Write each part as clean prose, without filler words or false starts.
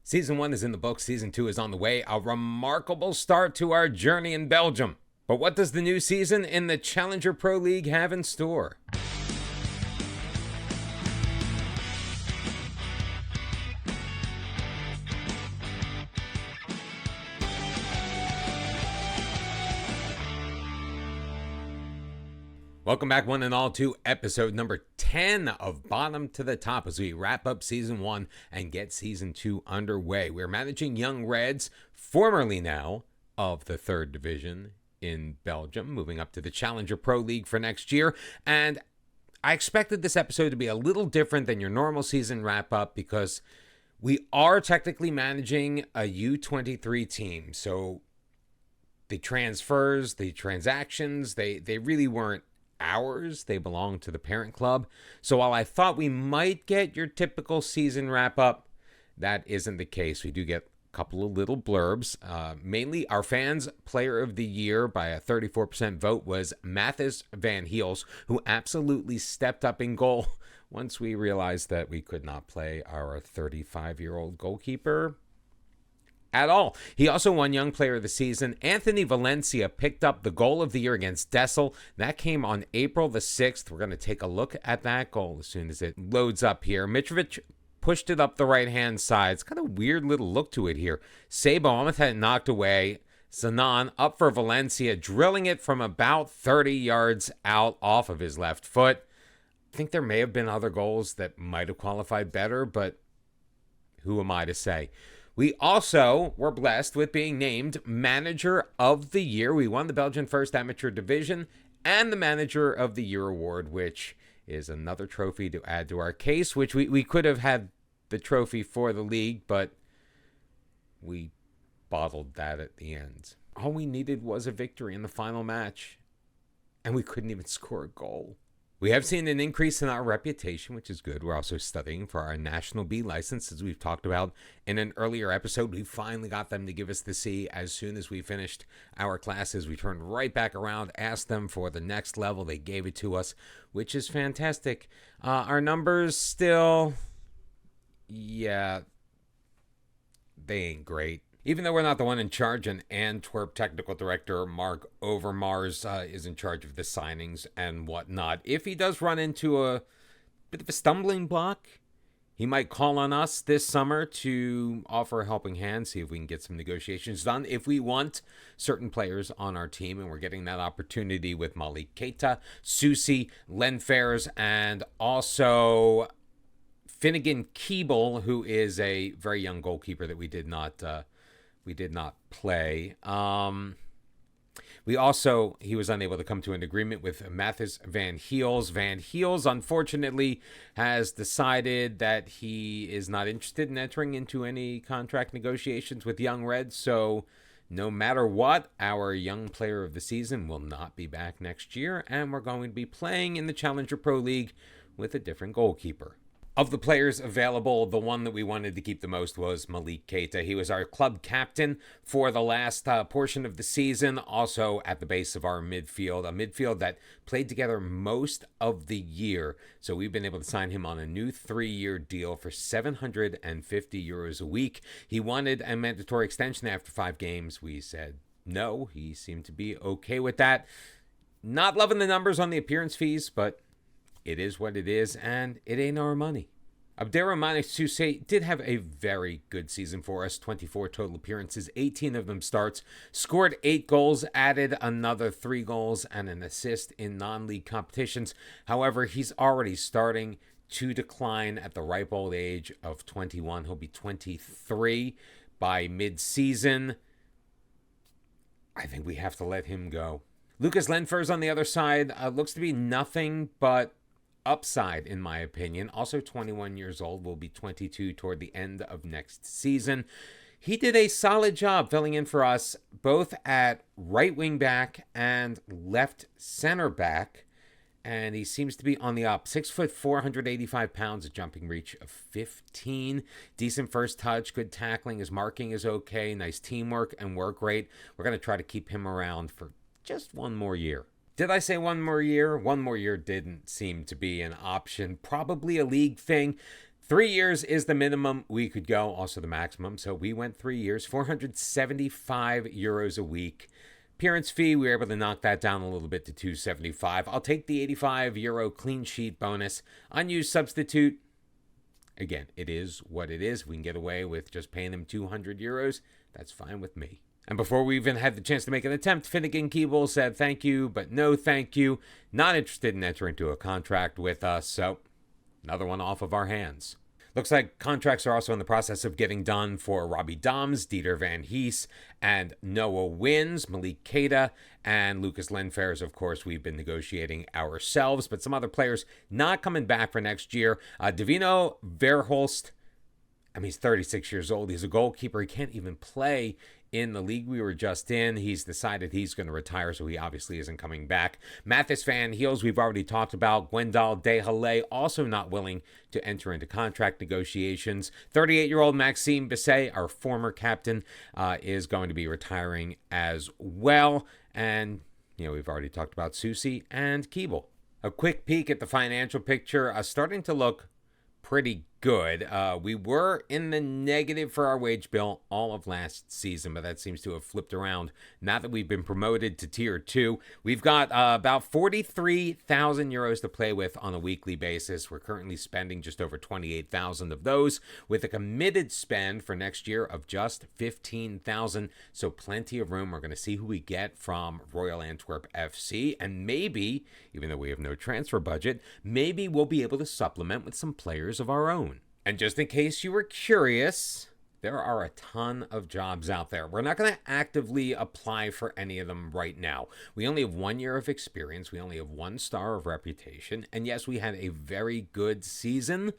Season 1 is in the books, Season 2 is on the way. A remarkable start to our journey in Belgium. But what does the new season in the Challenger Pro League have in store? Welcome back, one and all, to episode number 10 of Bottom to the Top as we wrap up Season 1 and get Season 2 underway. We're managing Young Reds, formerly now of the 3rd Division in Belgium, moving up to the Challenger Pro League for next year. And I expected this episode to be a little different than your normal season wrap-up because we are technically managing a U23 team. So the transfers, the transactions, they really weren't ours. They belong to the parent club. So while I thought we might get your typical season wrap up, that isn't the case. We do get a couple of little blurbs. Mainly our fans' player of the year by a 34% vote was Mathis Van Heels, who absolutely stepped up in goal once we realized that we could not play our 35-year-old goalkeeper at all. He also won Young Player of the Season. Anthony Valencia picked up the goal of the year against Dessel. That came on April the 6th. We're going to take a look at that goal as soon as it loads up here. Mitrovic pushed it up the right-hand side. It's got a weird little look to it here. Sabo almost had it knocked away. Zanan up for Valencia, drilling it from about 30 yards out off of his left foot. I think there may have been other goals that might have qualified better, but who am I to say? We also were blessed with being named Manager of the Year. We won the Belgian First Amateur Division and the Manager of the Year award, which is another trophy to add to our case, which we could have had the trophy for the league, but we bottled that at the end. All we needed was a victory in the final match, and we couldn't even score a goal. We have seen an increase in our reputation, which is good. We're also studying for our National B license, as we've talked about in an earlier episode. We finally got them to give us the C as soon as we finished our classes. We turned right back around, asked them for the next level. They gave it to us, which is fantastic. Our numbers still, they ain't great. Even though we're not the one in charge, and Antwerp technical director Mark Overmars is in charge of the signings and whatnot. If he does run into a bit of a stumbling block, he might call on us this summer to offer a helping hand, see if we can get some negotiations done. If we want certain players on our team, and we're getting that opportunity with Malik Keita, Susi, Len Fairs, and also Finnegan Keeble, who is a very young goalkeeper that we did not play. He was unable to come to an agreement with Mathis Van Heels. Van Heels, unfortunately, has decided that he is not interested in entering into any contract negotiations with Young Reds. So no matter what, our Young Player of the Season will not be back next year, and we're going to be playing in the Challenger Pro League with a different goalkeeper. Of the players available, the one that we wanted to keep the most was Malik Keita. He was our club captain for the last portion of the season, also at the base of our midfield, a midfield that played together most of the year. So we've been able to sign him on a new 3-year deal for €750 a week. He wanted a mandatory extension after 5 games. We said no. He seemed to be okay with that. Not loving the numbers on the appearance fees, but it is what it is, and it ain't our money. Abderrahmane Sousé did have a very good season for us. 24 total appearances, 18 of them starts, scored 8 goals, added another 3 goals and an assist in non-league competitions. However, he's already starting to decline at the ripe old age of 21. He'll be 23 by mid-season. I think we have to let him go. Lucas Lenfers on the other side looks to be nothing but upside, in my opinion. Also 21 years old, will be 22 toward the end of next season. He did a solid job filling in for us both at right wing back and left center back. And he seems to be on the up. 6'4", 485 pounds, a jumping reach of 15. Decent first touch, good tackling. His marking is okay. Nice teamwork and work rate. We're going to try to keep him around for just one more year. Did I say one more year? One more year didn't seem to be an option. Probably a league thing. 3 years is the minimum we could go, also the maximum. So we went 3 years, 475 euros a week. Appearance fee, we were able to knock that down a little bit to 275. I'll take the 85 euro clean sheet bonus. Unused substitute, again, it is what it is. We can get away with just paying him 200 euros. That's fine with me. And before we even had the chance to make an attempt, Finnegan Keeble said thank you, but no thank you. Not interested in entering into a contract with us, so another one off of our hands. Looks like contracts are also in the process of getting done for Robbie Doms, Dieter Van Hees, and Noah Wins, Malik Keita, and Lucas Lindfers. Of course, we've been negotiating ourselves, but some other players not coming back for next year. Davino Verhulst, he's 36 years old. He's a goalkeeper. He can't even play in the league we were just in. He's decided he's going to retire, so he obviously isn't coming back. Mathis Van Heels, we've already talked about. Gwendal De Halle, also not willing to enter into contract negotiations. 38-year-old Maxime Bisset, our former captain, is going to be retiring as well. And, we've already talked about Susi and Keeble. A quick peek at the financial picture, starting to look pretty good. We were in the negative for our wage bill all of last season, but that seems to have flipped around now that we've been promoted to Tier 2. We've got about 43,000 euros to play with on a weekly basis. We're currently spending just over 28,000 of those, with a committed spend for next year of just 15,000. So plenty of room. We're going to see who we get from Royal Antwerp FC, and maybe, even though we have no transfer budget, maybe we'll be able to supplement with some players of our own. And just in case you were curious, there are a ton of jobs out there. We're not going to actively apply for any of them right now. We only have 1 year of experience. We only have 1 star of reputation. And yes, we had a very good season,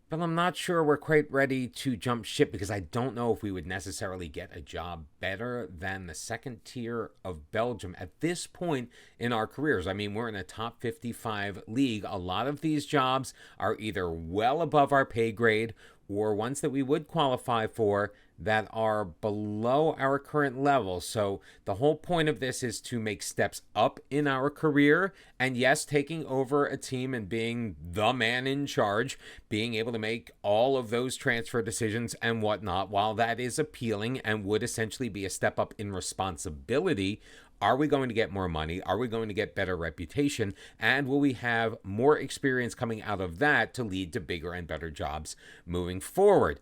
but I'm not sure we're quite ready to jump ship, because I don't know if we would necessarily get a job better than the second tier of Belgium at this point in our careers. We're in a top 55 league. A lot of these jobs are either well above our pay grade or ones that we would qualify for that are below our current level. So the whole point of this is to make steps up in our career. And yes, taking over a team and being the man in charge, being able to make all of those transfer decisions and whatnot, while that is appealing and would essentially be a step up in responsibility, are we going to get more money? Are we going to get better reputation? And will we have more experience coming out of that to lead to bigger and better jobs moving forward?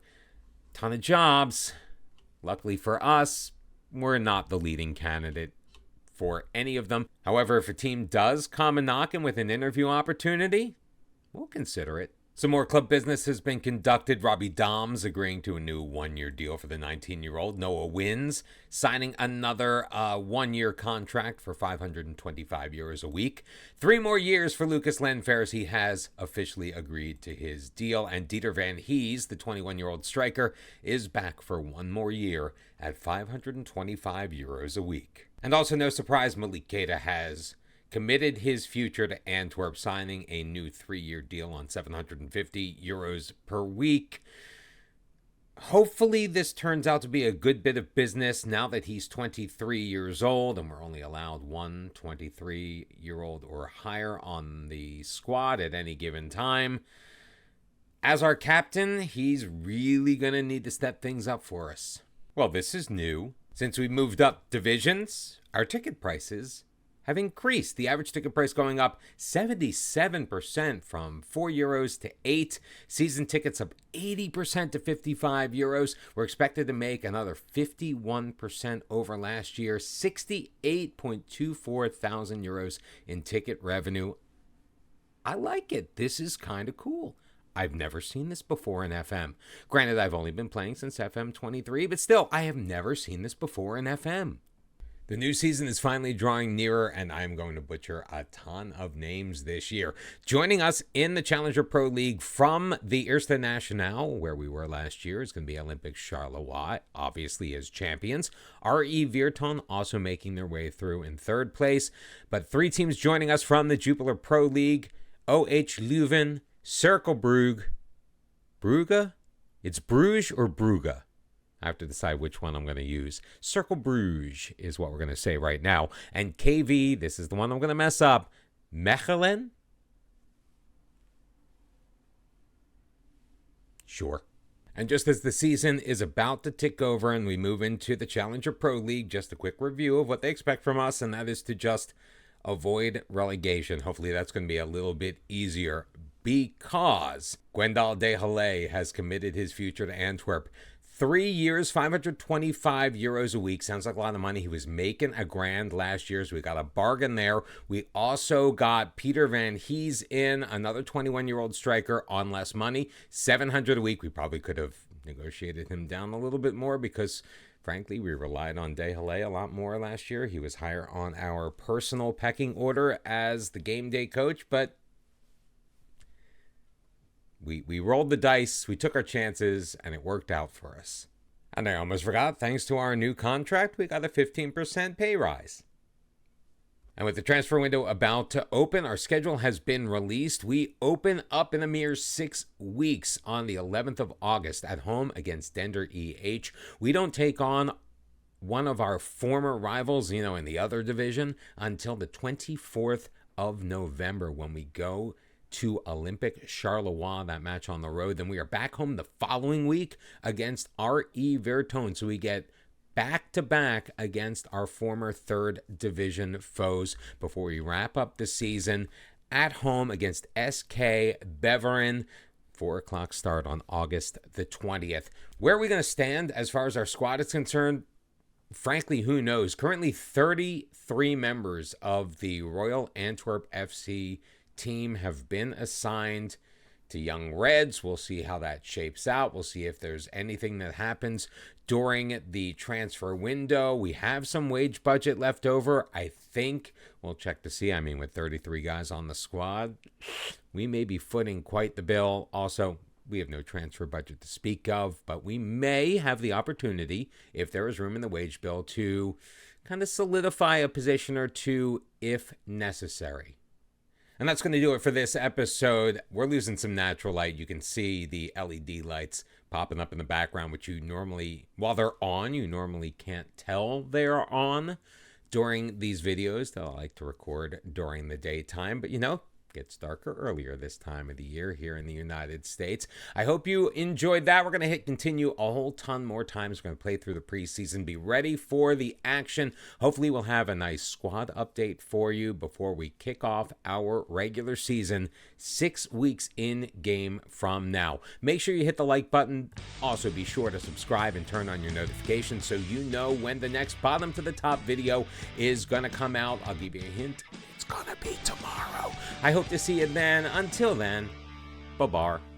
Ton of jobs. Luckily for us, we're not the leading candidate for any of them. However, if a team does come and knocking with an interview opportunity, we'll consider it. Some more club business has been conducted. Robbie Doms agreeing to a new 1-year deal for the 19-year-old. Noah Wins signing another 1-year contract for 525 euros a week. 3 more years for Lucas Lindfers. He has officially agreed to his deal. And Dieter Van Hees, the 21-year-old striker, is back for 1 more year at 525 euros a week. And also, no surprise, Malik Keita has committed his future to Antwerp, signing a new 3-year deal on 750 euros per week. Hopefully this turns out to be a good bit of business now that he's 23 years old, and we're only allowed 1 23-year-old or higher on the squad at any given time. As our captain, he's really going to need to step things up for us. Well, this is new. Since we moved up divisions, our ticket prices have increased. The average ticket price going up 77% from 4 euros to 8. Season tickets up 80% to 55 euros. We're expected to make another 51% over last year, 68.24 thousand euros in ticket revenue. I like it. This is kind of cool. I've never seen this before in FM. Granted, I've only been playing since FM 23, but still, I have never seen this before in FM. The new season is finally drawing nearer, and I'm going to butcher a ton of names this year. Joining us in the Challenger Pro League from the Eerste Nationale, where we were last year, is going to be Olympic Charleroi, obviously as champions. RE Virton also making their way through in 3rd place. But 3 teams joining us from the Jupiler Pro League: OH Leuven, Cercle Brugge. Brugge? It's Bruges or Brugge? I have to decide which one I'm going to use. Cercle Bruges is what we're going to say right now. And KV, this is the one I'm going to mess up, Mechelen? Sure. And just as the season is about to tick over and we move into the Challenger Pro League, just a quick review of what they expect from us, and that is to just avoid relegation. Hopefully that's going to be a little bit easier because Gwendal de Halle has committed his future to Antwerp. 3 years, 525 euros a week. Sounds like a lot of money. He was making $1,000 last year, so we got a bargain there. We also got Peter Van Hees in, another 21-year-old striker on less money, 700 a week. We probably could have negotiated him down a little bit more because, frankly, we relied on De Halle a lot more last year. He was higher on our personal pecking order as the game day coach, but we rolled the dice, we took our chances, and it worked out for us. And I almost forgot, thanks to our new contract, we got a 15% pay rise. And with the transfer window about to open, our schedule has been released. We open up in a mere 6 weeks on the 11th of August at home against Dender EH. We don't take on one of our former rivals, in the other division until the 24th of November when we go to Olympic Charleroi, that match on the road. Then we are back home the following week against RE Virton. So we get back-to-back against our former third division foes before we wrap up the season at home against SK Beveren. 4 o'clock start on August the 20th. Where are we going to stand as far as our squad is concerned? Frankly, who knows? Currently 33 members of the Royal Antwerp FC team have been assigned to Young Reds. We'll see how that shapes out. We'll see if there's anything that happens during the transfer window. We have some wage budget left over. I think we'll check to see. With 33 guys on the squad, we may be footing quite the bill. Also, we have no transfer budget to speak of, but we may have the opportunity, if there is room in the wage bill, to kind of solidify a position or two if necessary. And that's going to do it for this episode. We're losing some natural light. You can see the LED lights popping up in the background, which you normally, while they're on, you normally can't tell they're on during these videos that I like to record during the daytime. But gets darker earlier this time of the year here in the United States. I hope you enjoyed that. We're going to hit continue a whole ton more times. We're going to play through the preseason. Be ready for the action. Hopefully we'll have a nice squad update for you before we kick off our regular season 6 weeks in game from now. Make sure you hit the like button. Also be sure to subscribe and turn on your notifications so you know when the next bottom to the top video is going to come out. I'll give you a hint. It's gonna be tomorrow. I hope to see you then. Until then, bye-bye.